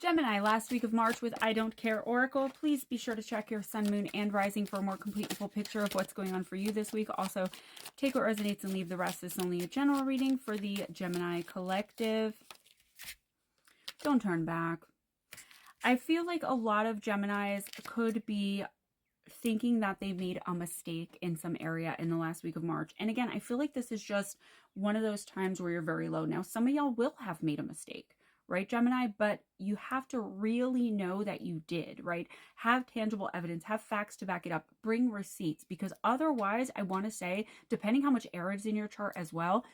Gemini, last week of March with I Don't Care Oracle. Please be sure to check your sun, moon, and rising for a more complete and full picture of what's going on for you this week. Also, take what resonates and leave the rest. This is only a general reading for the Gemini collective. Don't turn back. I feel like a lot of Geminis could be thinking that they made a mistake in some area in the last week of March. And again, I feel like this is just one of those times where you're very low. Now, some of y'all will have made a mistake, right, Gemini? But you have to really know that you did, right? Have tangible evidence, have facts to back it up, bring receipts, because otherwise, I want to say, depending how much air is in your chart as well,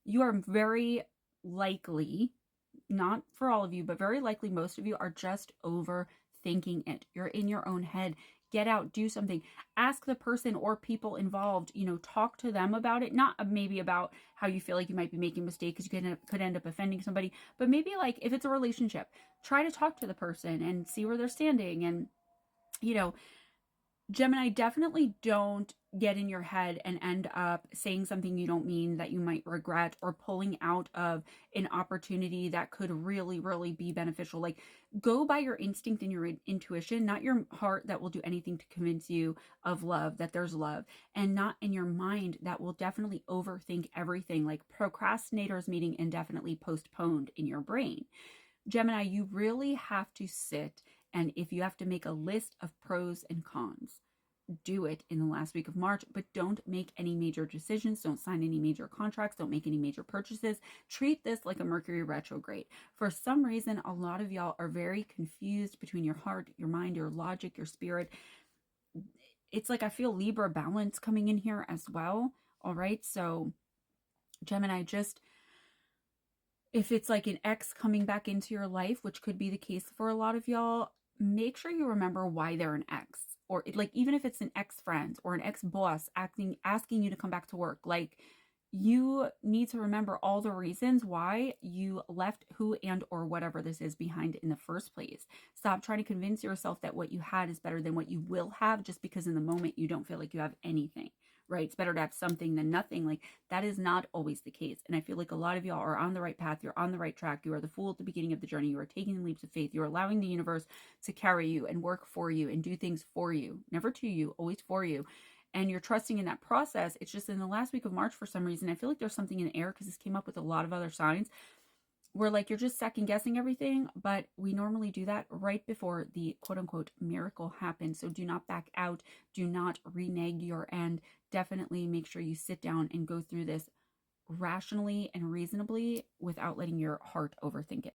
you are very likely, not for all of you, but very likely most of you are just overthinking it. You're in your own head. Get out, do something, ask the person or people involved, talk to them about it. Not maybe about how you feel like you might be making a mistake because you could end up offending somebody, but maybe like if it's a relationship, try to talk to the person and see where they're standing. And, Gemini, definitely don't get in your head and end up saying something you don't mean that you might regret, or pulling out of an opportunity that could really, really be beneficial. Like, go by your instinct and your intuition, not your heart that will do anything to convince you of love, that there's love, and not in your mind that will definitely overthink everything, like procrastinators meeting indefinitely postponed in your brain. Gemini, you really have to sit, and if you have to make a list of pros and cons, do it in the last week of March, but don't make any major decisions. Don't sign any major contracts. Don't make any major purchases. Treat this like a Mercury retrograde. For some reason, a lot of y'all are very confused between your heart, your mind, your logic, your spirit. It's like I feel Libra balance coming in here as well. All right. So Gemini, just if it's like an ex coming back into your life, which could be the case for a lot of y'all, make sure you remember why they're an ex. Or like, even if it's an ex-friend or an ex-boss asking you to come back to work, like, you need to remember all the reasons why you left who and or whatever this is behind in the first place. Stop trying to convince yourself that what you had is better than what you will have just because in the moment you don't feel like you have anything, right? It's better to have something than nothing. Like, that is not always the case. And I feel like a lot of y'all are on the right path. You're on the right track. You are the fool at the beginning of the journey. You are taking the leaps of faith. You're allowing the universe to carry you and work for you and do things for you. Never to you, always for you. And you're trusting in that process. It's just in the last week of March, for some reason, I feel like there's something in the air, because this came up with a lot of other signs, where like you're just second guessing everything, but we normally do that right before the quote unquote miracle happens. So do not back out. Do not renege your end. Definitely make sure you sit down and go through this rationally and reasonably without letting your heart overthink it.